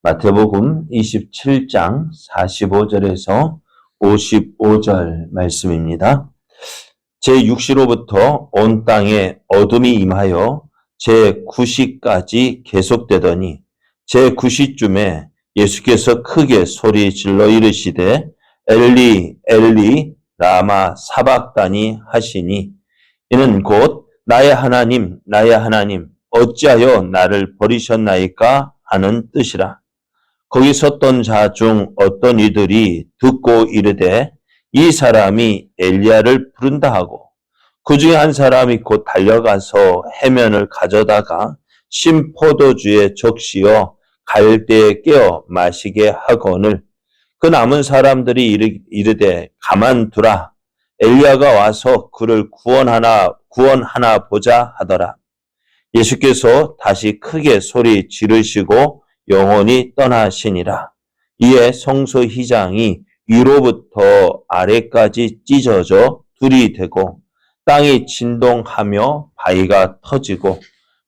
마태복음 27장 45절에서 55절 말씀입니다. 제6시로부터 온 땅에 어둠이 임하여 제9시까지 계속되더니 제9시쯤에 예수께서 크게 소리 질러 이르시되 엘리 엘리 라마 사박다니 하시니 이는 곧 나의 하나님 어찌하여 나를 버리셨나이까 하는 뜻이라. 거기 섰던 자 중 어떤 이들이 듣고 이르되 이 사람이 엘리야를 부른다 하고 그 중에 한 사람이 곧 달려가서 해면을 가져다가 신 포도주에 적시어 갈대에 깨어 마시게 하거늘 그 남은 사람들이 이르되 가만두라 엘리야가 와서 그를 구원하나 보자 하더라. 예수께서 다시 크게 소리 지르시고 영원히 떠나시니라. 이에 성소 휘장이 위로부터 아래까지 찢어져 둘이 되고 땅이 진동하며 바위가 터지고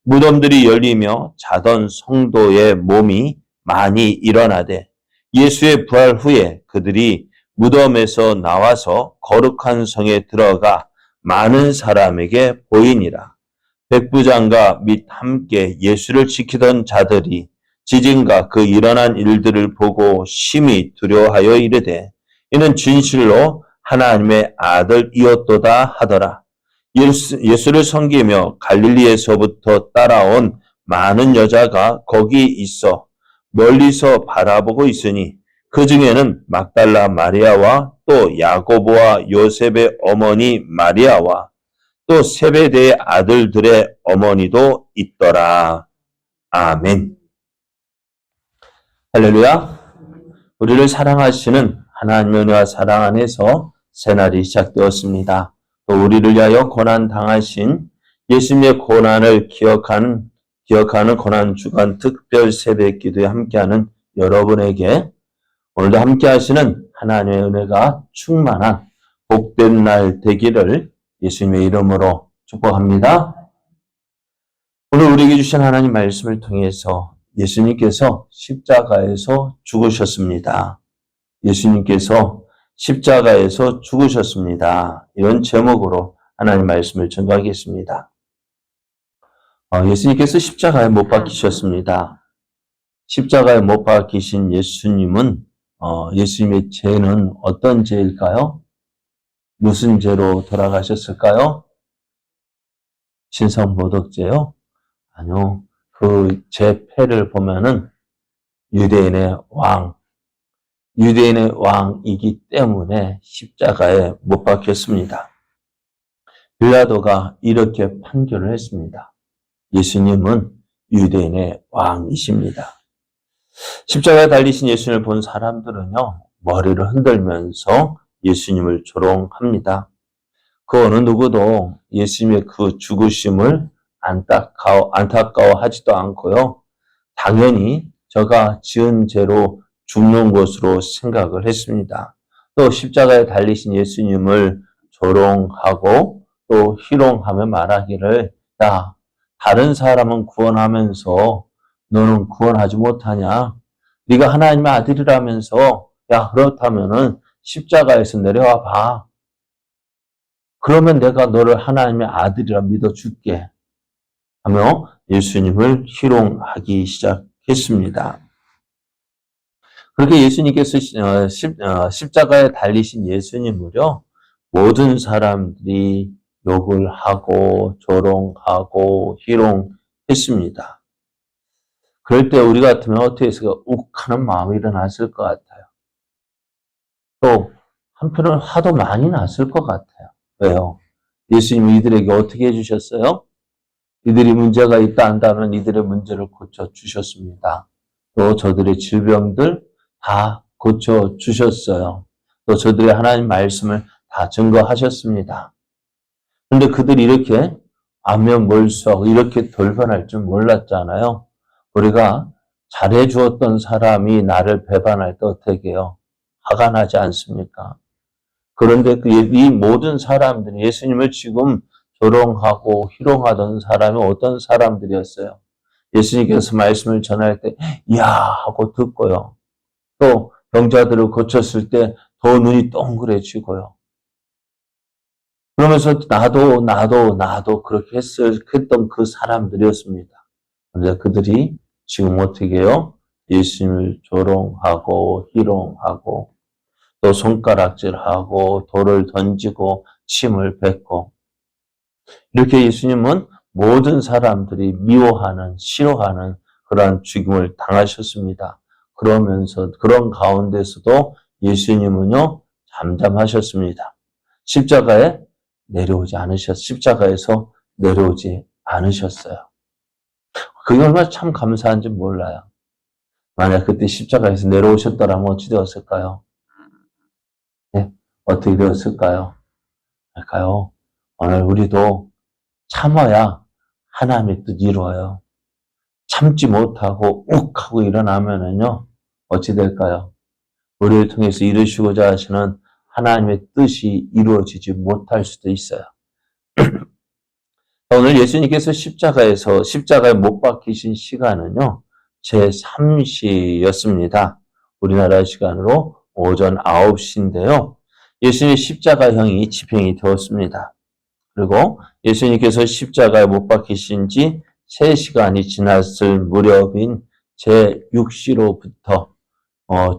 무덤들이 열리며 자던 성도의 몸이 많이 일어나되 예수의 부활 후에 그들이 무덤에서 나와서 거룩한 성에 들어가 많은 사람에게 보이니라. 백부장과 및 함께 예수를 지키던 자들이 지진과 그 일어난 일들을 보고 심히 두려워하여 이르되 이는 진실로 하나님의 아들이었도다 하더라. 예수를 섬기며 갈릴리에서부터 따라온 많은 여자가 거기 있어 멀리서 바라보고 있으니 그 중에는 막달라 마리아와 또 야고보와 요셉의 어머니 마리아와 또 세베대의 아들들의 어머니도 있더라. 아멘. 할렐루야. 우리를 사랑하시는 하나님의 은혜와 사랑 안에서 새날이 시작되었습니다. 또 우리를 위하여 고난 당하신 예수님의 고난을 기억하는 고난 주간 특별 새벽 기도에 함께하는 여러분에게 오늘도 함께하시는 하나님의 은혜가 충만한 복된 날 되기를 예수님의 이름으로 축복합니다. 오늘 우리에게 주신 하나님 말씀을 통해서 예수님께서 십자가에서 죽으셨습니다. 예수님께서 십자가에서 죽으셨습니다. 이런 제목으로 하나님 말씀을 전가하겠습니다. 예수님께서 십자가에 못 박히셨습니다. 십자가에 못 박히신 예수님은 예수님의 죄는 어떤 죄일까요? 무슨 죄로 돌아가셨을까요? 신성모독죄요? 아니요. 그 죄패를 보면은 유대인의 왕이기 때문에 십자가에 못 박혔습니다. 빌라도가 이렇게 판결을 했습니다. 예수님은 유대인의 왕이십니다. 십자가에 달리신 예수님을 본 사람들은요, 머리를 흔들면서 예수님을 조롱합니다. 그 어느 누구도 예수님의 그 죽으심을 안타까워하지도 않고요. 당연히 저가 지은 죄로 죽는 것으로 생각을 했습니다. 또 십자가에 달리신 예수님을 조롱하고 또 희롱하며 말하기를 야, 다른 사람은 구원하면서 너는 구원하지 못하냐? 네가 하나님의 아들이라면서 야, 그렇다면은 십자가에서 내려와 봐. 그러면 내가 너를 하나님의 아들이라 믿어줄게. 하며 예수님을 희롱하기 시작했습니다. 그렇게 예수님께서 십자가에 달리신 예수님을요, 모든 사람들이 욕을 하고 조롱하고 희롱했습니다. 그럴 때 우리 같으면 어떻게 해서 욱하는 마음이 일어났을 것 같아요. 또 한편으로는 화도 많이 났을 것 같아요. 왜요? 예수님이 이들에게 어떻게 해주셨어요? 이들이 문제가 있다 한다면 이들의 문제를 고쳐주셨습니다. 또 저들의 질병들 다 고쳐주셨어요. 또 저들의 하나님 말씀을 다 증거하셨습니다. 그런데 그들이 이렇게 안면몰수하고 이렇게 돌변할 줄 몰랐잖아요. 우리가 잘해주었던 사람이 나를 배반할 때 어떻게 해요? 화가 나지 않습니까? 그런데 이 모든 사람들이 예수님을 지금 조롱하고 희롱하던 사람이 어떤 사람들이었어요? 예수님께서 말씀을 전할 때, 이야! 하고 듣고요. 또 병자들을 고쳤을 때 더 눈이 동그래지고요. 그러면서 나도 그렇게 했던 그 사람들이었습니다. 그런데 그들이 지금 어떻게 해요? 예수님을 조롱하고 희롱하고 또 손가락질하고 돌을 던지고 침을 뱉고 이렇게 예수님은 모든 사람들이 미워하는 싫어하는 그러한 죽임을 당하셨습니다. 그러면서 그런 가운데서도 예수님은요 잠잠하셨습니다. 십자가에서 내려오지 않으셨어요. 그게 얼마나 참 감사한지 몰라요. 만약 그때 십자가에서 내려오셨더라면 어찌 되었을까요? 네? 어떻게 되었을까요? 그러니까요. 오늘 우리도 참아야 하나님의 뜻 이루어요. 참지 못하고 욱 하고 일어나면은요. 어찌 될까요? 우리를 통해서 이루시고자 하시는 하나님의 뜻이 이루어지지 못할 수도 있어요. 오늘 예수님께서 십자가에 못 박히신 시간은요. 제3시였습니다. 우리나라 시간으로 오전 9시인데요. 예수님의 십자가형이 집행이 되었습니다. 그리고 예수님께서 십자가에 못 박히신 지 3시간이 지났을 무렵인 제6시로부터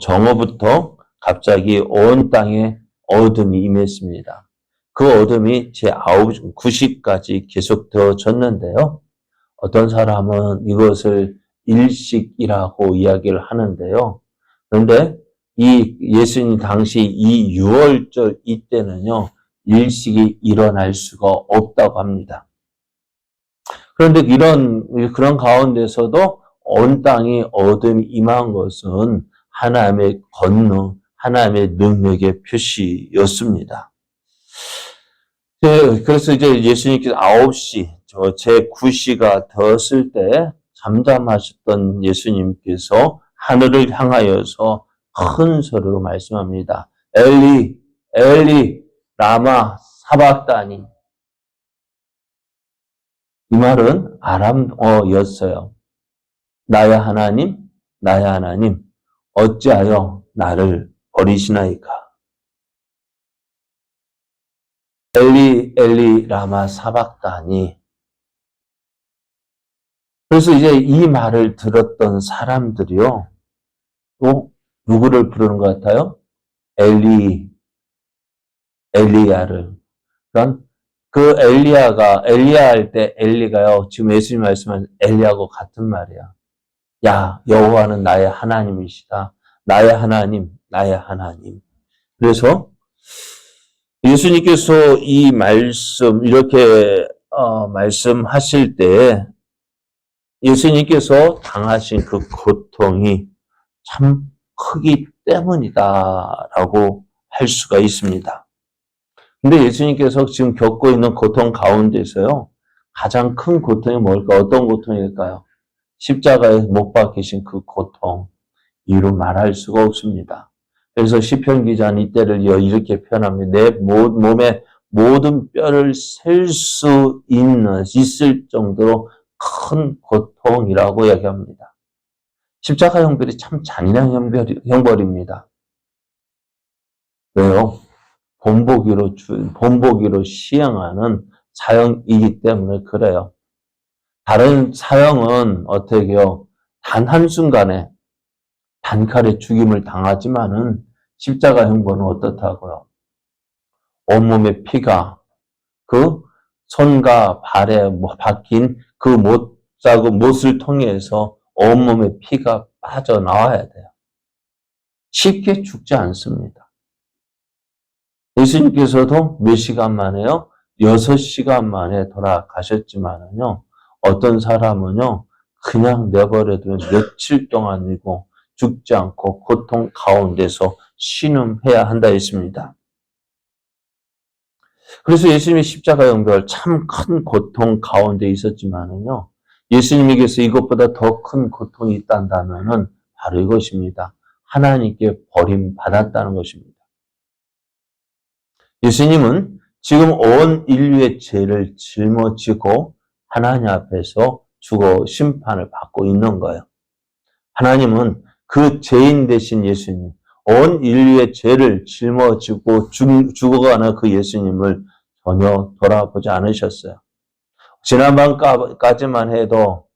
정오부터 갑자기 온 땅에 어둠이 임했습니다. 그 어둠이 제9시까지 계속되어졌는데요. 어떤 사람은 이것을 일식이라고 이야기를 하는데요. 그런데 이 예수님 당시 이 6월절 이때는요. 일식이 일어날 수가 없다고 합니다. 그런데 그런 가운데서도 온 땅이 어둠이 임한 것은 하나님의 권능, 하나님의 능력의 표시였습니다. 그래서 이제 예수님께서 9시, 제9시가 되었을 때 잠잠하셨던 예수님께서 하늘을 향하여서 큰 소리로 말씀합니다. 엘리, 엘리, 라마, 사박다니. 이 말은 아람어였어요. 나의 하나님, 어찌하여 나를 버리시나이까. 엘리, 엘리, 라마, 사박다니. 그래서 이제 이 말을 들었던 사람들이요. 또 누구를 부르는 것 같아요? 엘리야를. 그러니까 그 엘리야 할 때 엘리가요. 지금 예수님 말씀하신 엘리야하고 같은 말이야. 야, 여호와는 나의 하나님이시다. 나의 하나님. 그래서 예수님께서 이 말씀 이렇게 말씀하실 때 예수님께서 당하신 그 고통이 참 크기 때문이다라고 할 수가 있습니다. 근데 예수님께서 지금 겪고 있는 고통 가운데서요, 가장 큰 고통이 뭘까? 어떤 고통일까요? 십자가에 못 박히신 그 고통, 이루 말할 수가 없습니다. 그래서 시편 기자는 이때를 이렇게 표현합니다. 내 몸의 모든 뼈를 셀 수 있을 정도로 큰 고통이라고 이야기합니다. 십자가 형벌이 참 잔인한 형벌입니다. 왜요? 본보기로 시행하는 사형이기 때문에 그래요. 다른 사형은 어떻게 해요? 단 한순간에 단칼에 죽임을 당하지만은 십자가 형벌은 어떻다고요? 온몸의 피가 그 손과 발에 박힌 그 못을 통해서 온몸의 피가 빠져나와야 돼요. 쉽게 죽지 않습니다. 예수님께서도 몇 시간 만에요? 6시간 만에 돌아가셨지만은요, 어떤 사람은요, 그냥 내버려두면 며칠 동안이고 죽지 않고 고통 가운데서 신음해야 한다 했습니다. 그래서 예수님의 십자가 형벌 참 큰 고통 가운데 있었지만은요, 예수님에게서 이것보다 더 큰 고통이 있단다면은 바로 이것입니다. 하나님께 버림받았다는 것입니다. 예수님은 지금 온 인류의 죄를 짊어지고 하나님 앞에서 죽어 심판을 받고 있는 거예요. 하나님은 그 죄인 되신 예수님, 온 인류의 죄를 짊어지고 죽어가는 그 예수님을 전혀 돌아보지 않으셨어요. 지난번까지만 해도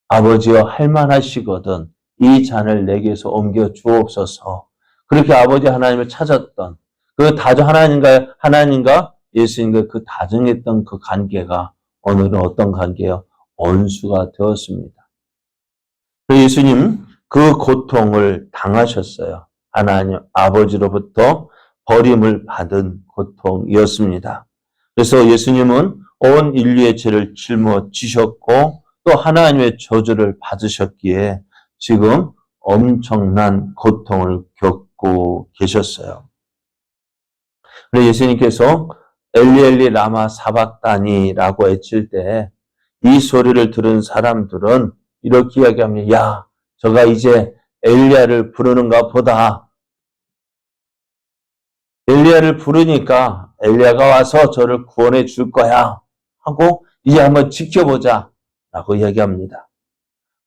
아버지여 할만하시거든 이 잔을 내게서 옮겨 주옵소서. 그렇게 아버지 하나님을 찾았던 그 다정 하나님과 예수님과 그 다정했던 그 관계가 오늘은 어떤 관계요? 원수가 되었습니다. 예수님 그 고통을 당하셨어요. 하나님 아버지로부터 버림을 받은 고통이었습니다. 그래서 예수님은 온 인류의 죄를 짊어지셨고 또 하나님의 저주를 받으셨기에 지금 엄청난 고통을 겪고 계셨어요. 그래서 예수님께서 엘리 엘리 라마 사박다니라고 외칠 때 이 소리를 들은 사람들은 이렇게 이야기합니다. 야, 저가 이제 엘리야를 부르는가 보다. 엘리야를 부르니까 엘리야가 와서 저를 구원해 줄 거야 하고 이제 한번 지켜보자 라고 이야기합니다.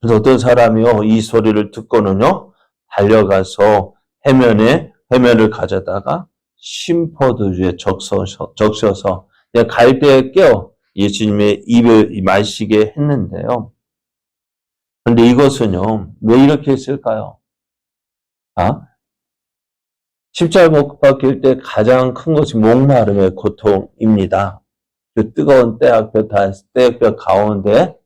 그래서 어떤 사람이요 이 소리를 듣고는요 달려가서 해면을 가져다가 심포도주에 적셔서 갈대에 깨어 예수님의 입을 마시게 했는데요. 그런데 이것은요 왜 이렇게 했을까요? 십자가 못 박힐 때 가장 큰 것이 목마름의 고통입니다. 그 뜨거운 떼약볕 가운데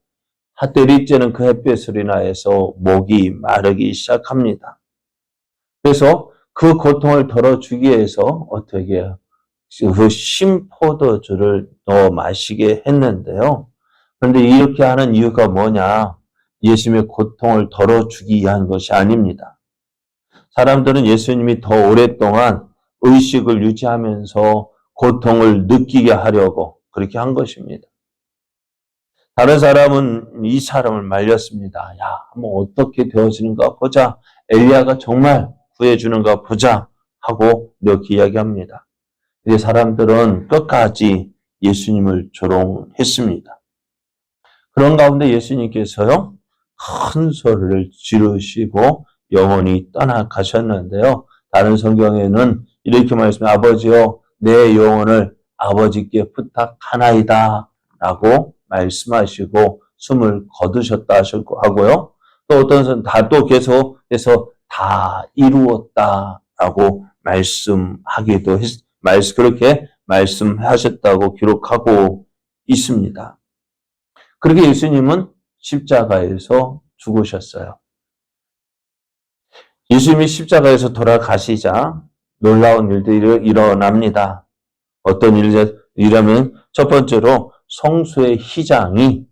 핫들이쬐는 그 햇빛을 인하여서 목이 마르기 시작합니다. 그래서 그 고통을 덜어주기 위해서 어떻게 해요? 그 심포도주를 넣어 마시게 했는데요. 그런데 이렇게 하는 이유가 뭐냐? 예수님의 고통을 덜어주기 위한 것이 아닙니다. 사람들은 예수님이 더 오랫동안 의식을 유지하면서 고통을 느끼게 하려고 그렇게 한 것입니다. 다른 사람은 이 사람을 말렸습니다. 야, 한번 어떻게 되어지는가 보자. 엘리야가 정말 구해주는가 보자 하고 이렇게 이야기합니다. 이 사람들은 끝까지 예수님을 조롱했습니다. 그런 가운데 예수님께서요, 큰 소리를 지르시고 영원히 떠나가셨는데요. 다른 성경에는 이렇게 말씀합니다. 아버지여, 내 영혼을 아버지께 부탁하나이다 라고 말씀하시고 숨을 거두셨다 하고요. 또 어떤 사람 또 계속해서 다 이루었다라고 말씀하기도 그렇게 말씀하셨다고 기록하고 있습니다. 그렇게 예수님은 십자가에서 죽으셨어요. 예수님이 십자가에서 돌아가시자 놀라운 일들이 일어납니다. 어떤 일이라면 첫 번째로 성소의 휘장이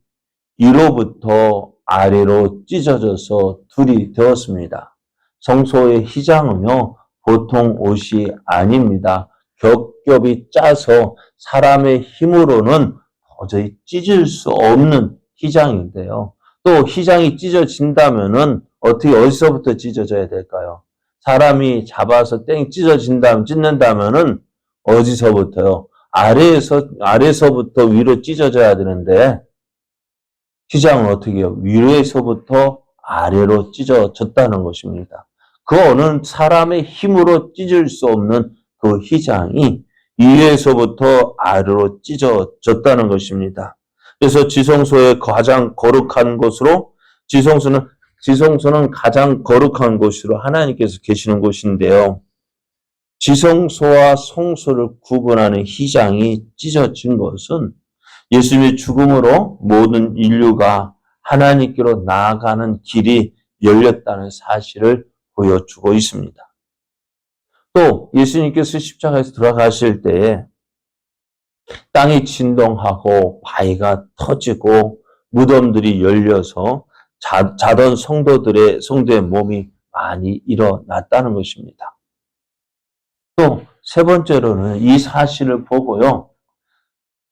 위로부터 아래로 찢어져서 둘이 되었습니다. 성소의 휘장은요, 보통 옷이 아닙니다. 겹겹이 짜서 사람의 힘으로는 도저히 찢을 수 없는 휘장인데요. 또 휘장이 찢어진다면은 어디서부터 찢어져야 될까요? 사람이 잡아서 찢는다면은 어디서부터요? 아래에서부터 위로 찢어져야 되는데, 휘장은 어떻게 해요? 위로에서부터 아래로 찢어졌다는 것입니다. 그 어느 사람의 힘으로 찢을 수 없는 그 휘장이 위에서부터 아래로 찢어졌다는 것입니다. 그래서 지성소의 가장 거룩한 곳으로, 지성소는 가장 거룩한 곳으로 하나님께서 계시는 곳인데요. 지성소와 성소를 구분하는 휘장이 찢어진 것은 예수님의 죽음으로 모든 인류가 하나님께로 나아가는 길이 열렸다는 사실을 보여주고 있습니다. 또 예수님께서 십자가에서 들어가실 때에 땅이 진동하고 바위가 터지고 무덤들이 열려서 자던 성도의 몸이 많이 일어났다는 것입니다. 또 세 번째로는 이 사실을 보고요.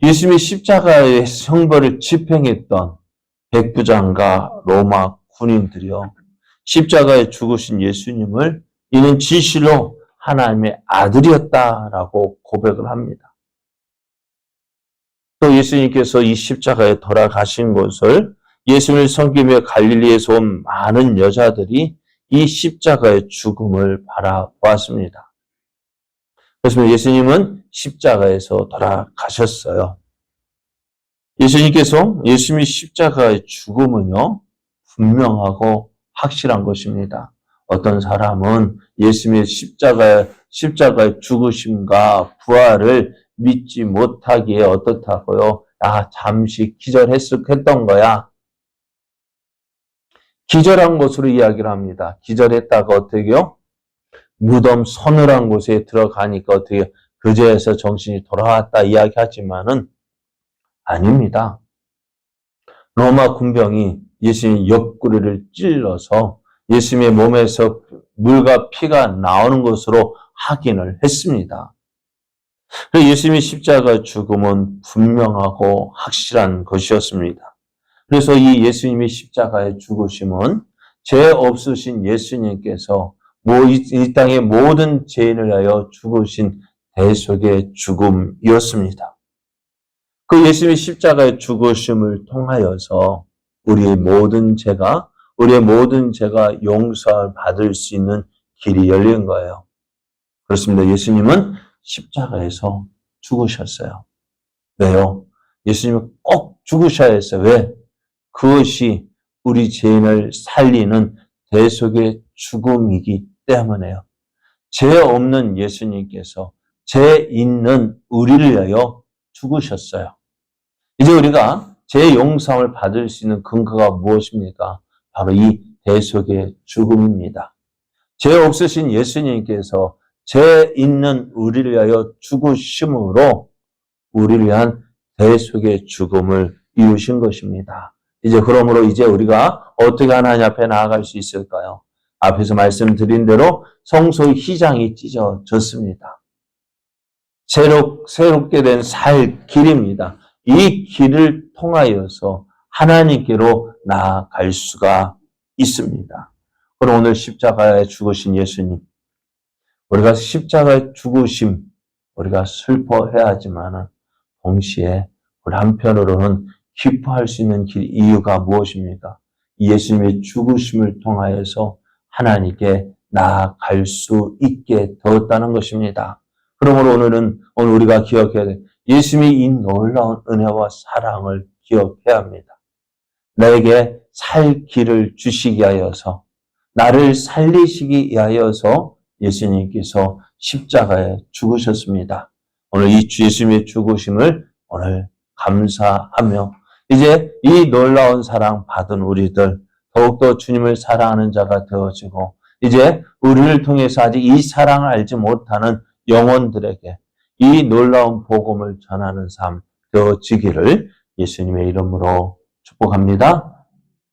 예수님이 십자가의 형벌을 집행했던 백부장과 로마 군인들이요. 십자가에 죽으신 예수님을 이는 진실로 하나님의 아들이었다라고 고백을 합니다. 또 예수님께서 이 십자가에 돌아가신 것을 예수님을 섬기며 갈릴리에서 온 많은 여자들이 이 십자가의 죽음을 바라보았습니다. 그래서 예수님은 십자가에서 돌아가셨어요. 예수님이 십자가의 죽음은요, 분명하고 확실한 것입니다. 어떤 사람은 예수님의 십자가의 죽으심과 부활을 믿지 못하기에 어떻다고요? 잠시 기절했던 거야. 기절한 것으로 이야기를 합니다. 기절했다가 어떻게요? 무덤 서늘한 곳에 들어가니까 어떻게 그제에서 정신이 돌아왔다 이야기하지만은 아닙니다. 로마 군병이 예수님의 옆구리를 찔러서 예수님의 몸에서 물과 피가 나오는 것으로 확인을 했습니다. 예수님의 십자가 죽음은 분명하고 확실한 것이었습니다. 그래서 이 예수님의 십자가의 죽으심은 죄 없으신 예수님께서 이 땅의 모든 죄인을 위하여 죽으신 대속의 죽음이었습니다. 그 예수님의 십자가의 죽으심을 통하여서 우리의 모든 죄가 용서를 받을 수 있는 길이 열린 거예요. 그렇습니다. 예수님은 십자가에서 죽으셨어요. 왜요? 예수님은 꼭 죽으셔야 했어요. 왜? 그것이 우리 죄인을 살리는 대속의 죽음이기 때문에요. 죄 없는 예수님께서 죄 있는 우리를 위하여 죽으셨어요. 이제 우리가 죄 용서를 받을 수 있는 근거가 무엇입니까? 바로 이 대속의 죽음입니다. 죄 없으신 예수님께서 죄 있는 우리를 위하여 죽으심으로 우리를 위한 대속의 죽음을 이루신 것입니다. 그러므로 우리가 어떻게 하나님 앞에 나아갈 수 있을까요? 앞에서 말씀드린 대로 성소의 휘장이 찢어졌습니다. 새롭게 된 살 길입니다. 이 길을 통하여서 하나님께로 나아갈 수가 있습니다. 그럼 오늘 십자가에 죽으신 예수님, 우리가 십자가에 죽으심, 우리가 슬퍼해야 하지만 동시에 우리 한편으로는 기뻐할 수 있는 이유가 무엇입니까? 예수님의 죽으심을 통하여서 하나님께 나아갈 수 있게 되었다는 것입니다. 그러므로 오늘 우리가 기억해야 돼. 예수님의 이 놀라운 은혜와 사랑을 기억해야 합니다. 나에게 살 길을 주시기 하여서, 나를 살리시기 위하여서 예수님께서 십자가에 죽으셨습니다. 오늘 이 예수님의 죽으심을 오늘 감사하며 이 놀라운 사랑 받은 우리들 더욱더 주님을 사랑하는 자가 되어지고 우리를 통해서 아직 이 사랑을 알지 못하는 영혼들에게 이 놀라운 복음을 전하는 삶 되어지기를 예수님의 이름으로 축복합니다.